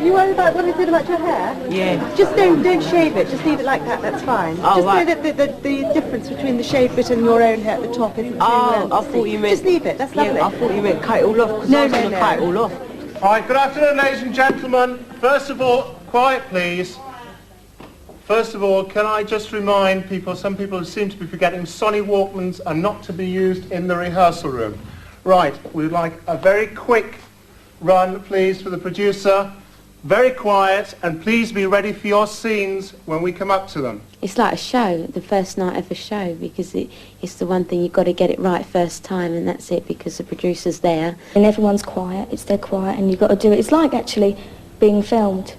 you worried about what I said about your hair? Yeah. Just don't shave it. Just leave it like that. That's fine. Oh, just right. so that the difference between the shaved bit and your own hair at the top isn't too I thought you meant... Just leave it. That's lovely. Yeah, I thought you meant cut it all off, because I was going to cut it all off. All right, good afternoon, ladies and gentlemen. First of all, quiet, please. First of all, can I just remind people, some people seem to be forgetting, Sony Walkmans are not to be used in the rehearsal room. Right, we'd like a very quick run, please, for the producer. Very quiet, and please be ready for your scenes when we come up to them. It's like a show, the first night of a show, because it's the one thing you've got to get it right first time, and that's it, because the producer's there. And everyone's quiet, it's dead quiet, and you've got to do it. It's like actually being filmed,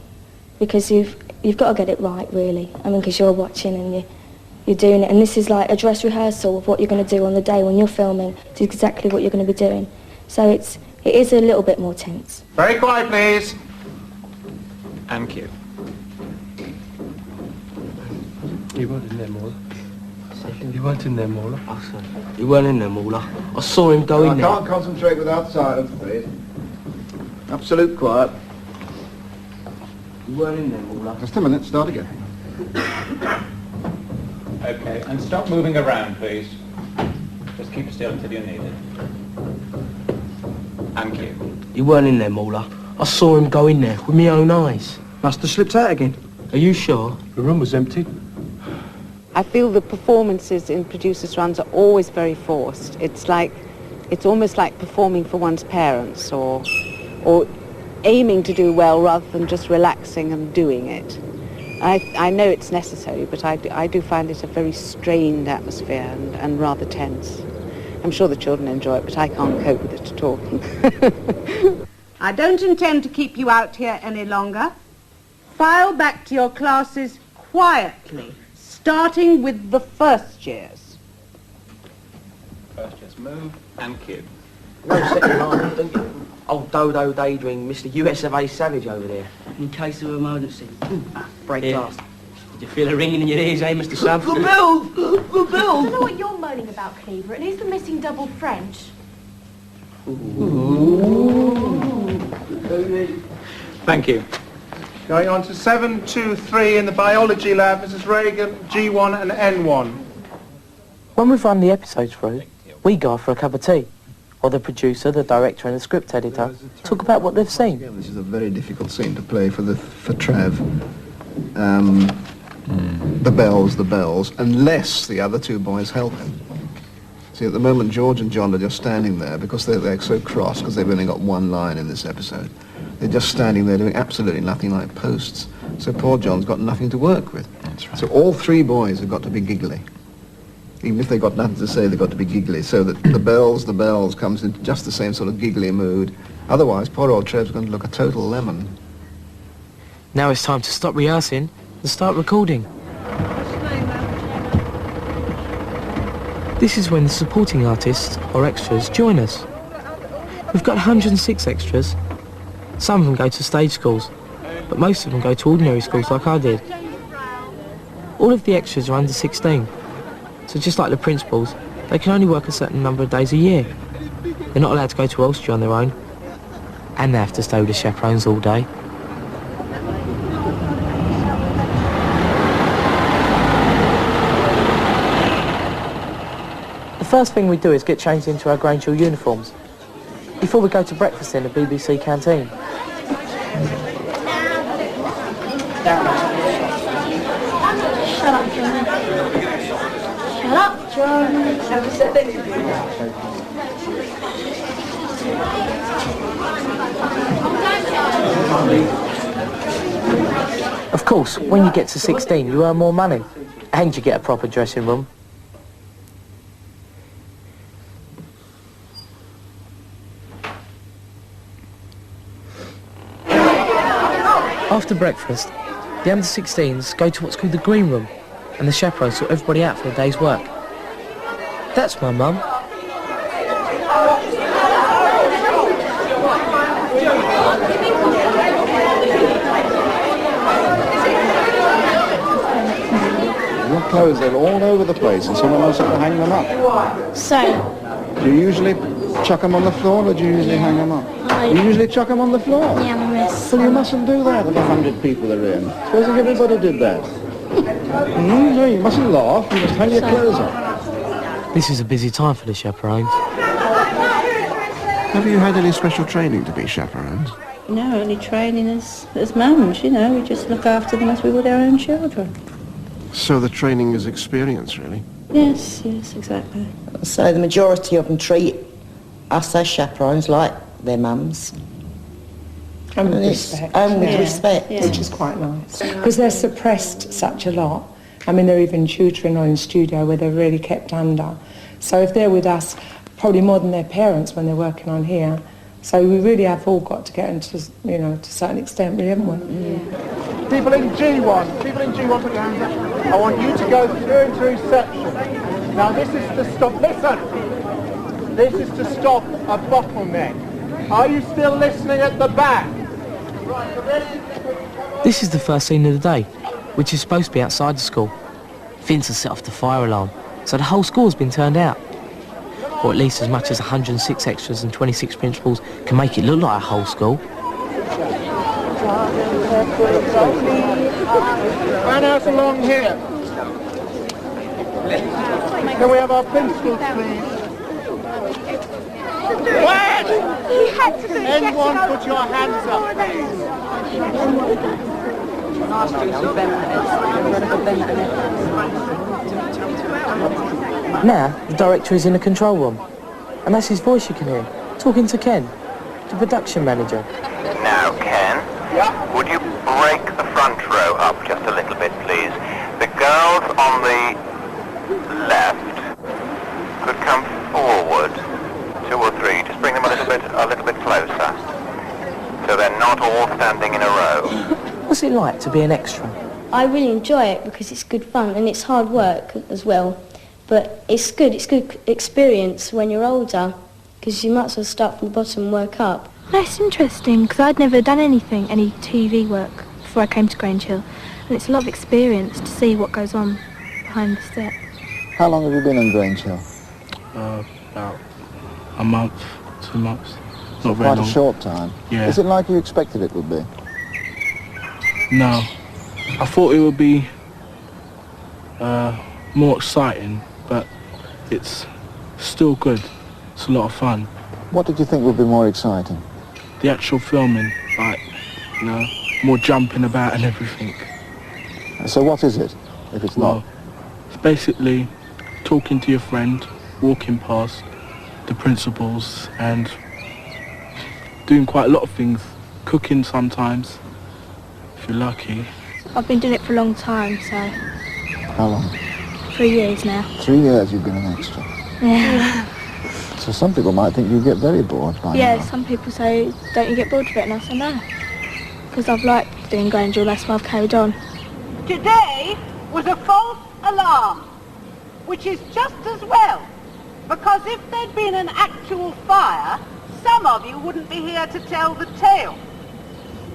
because you've got to get it right, really. I mean, because you're watching and you're doing it, and this is like a dress rehearsal of what you're going to do on the day when you're filming. It's exactly what you're going to be doing. So it is a little bit more tense. Very quiet, please. And cue. You weren't in there, Mauler. You weren't in there, Mauler. You weren't in there, Mauler. I saw him go in there. I can't concentrate without silence, please. Absolute quiet. You weren't in there, Mauler. Just a minute, start again. Okay, and stop moving around, please. Just keep still until you're needed. And cue. You weren't in there, Mauler. I saw him go in there with my own eyes. Must have slipped out again. Are you sure? The room was empty. I feel the performances in producers' runs are always very forced. It's almost like performing for one's parents, or aiming to do well rather than just relaxing and doing it. I know it's necessary, but I do find it a very strained atmosphere and rather tense. I'm sure the children enjoy it, but I can't cope with it at all. I don't intend to keep you out here any longer. File back to your classes quietly, starting with the first years. First, just move and cue. No second line, don't you? Old Dodo Daydream, Mr. US of A Savage over there. In case of emergency. Break glass. Did you feel a ringing in your ears, eh, Mr. Sub? The bell! The I don't know bell! what you're moaning about, Cleaver. It is the missing double French. Thank you. Going on to 723 in the biology lab, Mrs. Reagan, G1 and N1. When we've run the episodes through, we go for a cup of tea. Or the producer, the director and the script editor talk about what they've seen. Again, this is a very difficult scene to play for Trev. The bells, unless the other two boys help him. See, at the moment, George and John are just standing there because they're so cross because they've only got one line in this episode. They're just standing there doing absolutely nothing like posts. So poor John's got nothing to work with. That's right. So all three boys have got to be giggly. Even if they've got nothing to say, they've got to be giggly, so that the bells comes in just the same sort of giggly mood. Otherwise, poor old Trev's going to look a total lemon. Now it's time to stop rehearsing and start recording. This is when the supporting artists, or extras, join us. We've got 106 extras. Some of them go to stage schools, but most of them go to ordinary schools like I did. All of the extras are under 16. So just like the principals, they can only work a certain number of days a year. They're not allowed to go to Ulster on their own. And they have to stay with the chaperones all day. The first thing we do is get changed into our Grange uniforms before we go to breakfast in the BBC canteen. Shut up, John. Shut up, John. Never said anything. Of course, when you get to 16, you earn more money, and you get a proper dressing room. After breakfast, the under-16s go to what's called the green room, and the chaperones sort everybody out for a day's work. That's my mum. Your clothes, they're all over the place, and someone else has to hang them up. So, Do you usually chuck them on the floor, or do you usually hang them up? You usually chuck them on the floor? Yeah, miss. Well, you mustn't do that if 100 people are in. Suppose if everybody did that. No, you mustn't laugh. You must hang your clothes up. This is a busy time for the chaperones. Have you had any special training to be chaperones? No, only training as mums, you know. We just look after them as we would our own children. So the training is experience, really? Yes, exactly. So the majority of them treat us as chaperones like their mums. And with respect. And with respect. Which is quite nice. Because they're suppressed such a lot. I mean, they're even tutoring or in studio where they're really kept under. So if they're with us, probably more than their parents when they're working on here. So we really have all got to get into, you know, to a certain extent, really, haven't we? Yeah. People in G1, put your hands up. I want you to go through and through sections. Now this is to stop, listen! This is to stop a bottleneck. Are you still listening at the back? This is the first scene of the day, which is supposed to be outside the school. Vince has set off the fire alarm, so the whole school has been turned out. Or at least as much as 106 extras and 26 principals can make it look like a whole school. Fan out along here. Can we have our principals, please? What? He had to do Anyone put your hands up, Now, the director is in the control room, and that's his voice you can hear, talking to Ken, the production manager. Now, Ken, would you break the front row up just a little bit, please? The girls on the left could come forward, 2 or 3. Just bring them a little bit closer, so they're not all standing in a row. What's it like to be an extra? I really enjoy it because it's good fun and it's hard work as well. But it's good experience when you're older because you might as well start from the bottom and work up. That's interesting because I'd never done any TV work before I came to Grange Hill. And it's a lot of experience to see what goes on behind the set. How long have you been in Grange Hill? About a month, 2 months. Not very Quite long. a short time. Yeah. Is it like you expected it would be? No. I thought it would be more exciting, but it's still good. It's a lot of fun. What did you think would be more exciting? The actual filming, like, you know, more jumping about and everything. So what is it, if it's not? It's basically talking to your friend, walking past the principals and doing quite a lot of things. Cooking sometimes, if you're lucky. I've been doing it for a long time, so... How long? 3 years now. 3 years you've been an extra. Yeah. So some people might think you get very bored by Yeah, now. some people say, don't you get bored of it? And I say no. Because I've liked doing Grange Hill, that's why I've carried on. Today was a false alarm, which is just as well, because if there'd been an actual fire, some of you wouldn't be here to tell the tale.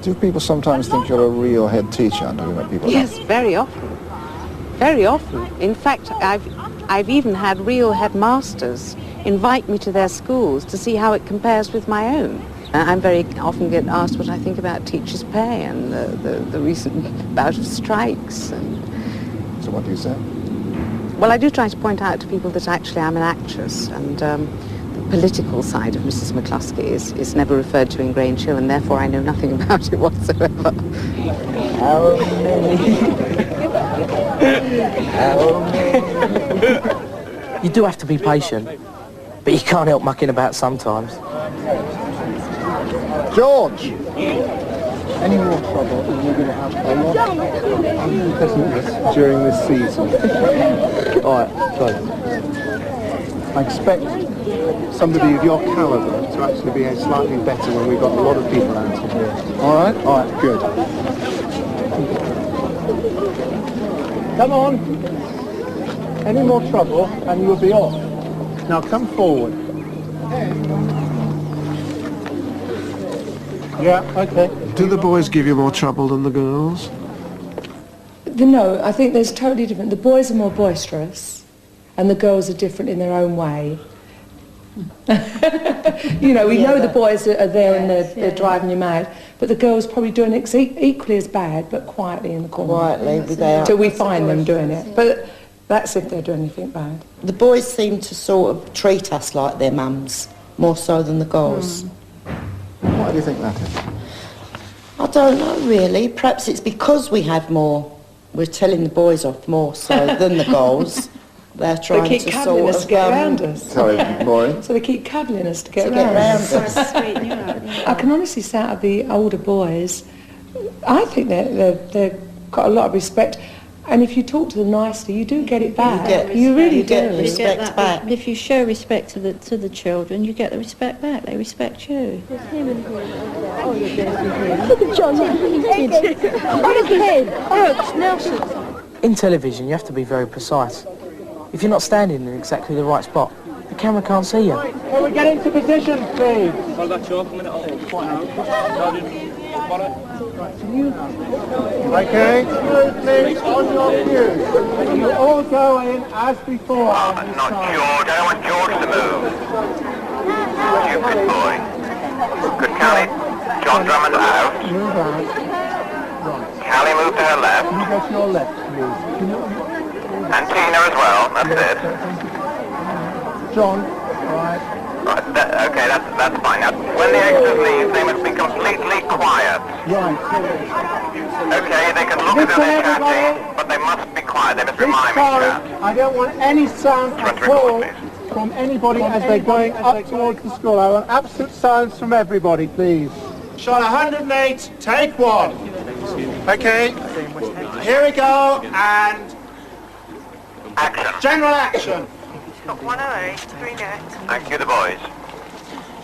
Do people sometimes think you're a real head teacher under when people... Yes, very often. Very often. In fact, I've even had real headmasters invite me to their schools to see how it compares with my own. I'm very often get asked what I think about teachers' pay and the recent bout of strikes. And so what do you say? Well, I do try to point out to people that actually I'm an actress, and the political side of Mrs. McCluskey is never referred to in Grange Hill, and therefore I know nothing about it whatsoever. How many? You do have to be patient, but you can't help mucking about sometimes. George! Any more trouble and you're going to have a lot of unpleasantness during this season. Alright, so I expect somebody of your calibre to actually be slightly better when we've got a lot of people out here. Alright? Alright, good. Come on. Any more trouble and you'll be off. Now come forward. Yeah, okay. Do the boys give you more trouble than the girls? No, I think there's totally different. The boys are more boisterous and the girls are different in their own way. You know, we know the boys are there and they're driving you mad, but the girls probably doing it equally as bad, but quietly in the corner. Quietly, without... Till we find them doing it. But that's if they're doing anything bad. The boys seem to sort of treat us like their mums, more so than the girls. Why do you think that is? I don't know, really. Perhaps it's because we have more. We're telling the boys off more so than the girls. They're trying they keep cuddling us to get around us. Sorry, Maureen? So they keep cuddling us to get around us. I can honestly say out of the older boys, I think they've got a lot of respect. And if you talk to them nicely, you do get it back. You really do. Get respect back. If you show respect to the children, you get the respect back. They respect you. Look at John. Look at him. Look, Nelson. In television, you have to be very precise. If you're not standing in exactly the right spot, the camera can't see you. Can we get into position, please? Hold that chalk a minute. Okay, smoothly on your view. You all go in as before. Not George. I don't want George to move. Stupid boy. Good Callie. John Drummond out. Move out. Callie move to her left. You go to your left, please. And Tina as well. That's it. John, right. Okay, that's fine. Now, when the extras leave, they must be completely quiet. Right. Okay, they can look as though they're chatting, but they must be quiet. They must remind me to chat. I don't want any sound at all from anybody as they're going up towards the school. I want absolute silence from everybody, please. Shot 108, take one. Okay, here we go, and action. General action. Got 108, 3 net. Thank you, the boys.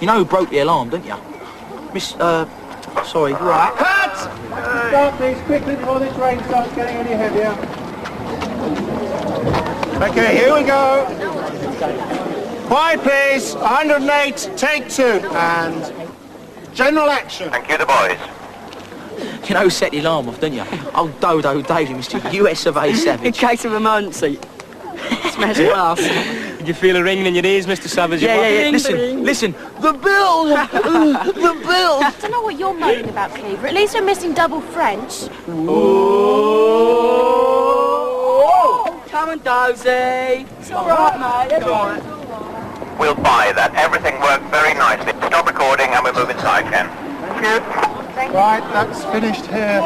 You know who broke the alarm, don't you? Sorry. Right. Cut! Start please, quickly before this rain starts getting any heavier. Okay, here we go. Quiet please, 108, take 2, and general action. Thank you, the boys. You know who set the alarm off, don't you? Oh, Dodo Daly, Mr. US of A Savage. In case of emergency. Smash glass. Did you feel a ringing in your ears, Mr. Savage? Yeah. Listen. The bill! The bill! I don't know what you're moaning about, Cleaver. At least we're missing double French. Oh! Come on, Dozy. It's all right, mate. It's all right. We'll buy that. Everything worked very nicely. Stop recording and we'll move inside, Ken. Thank you. Right, that's finished here.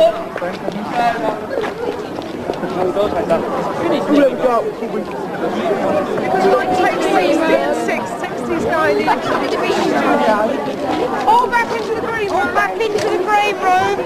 All back into the green room, back into the green room.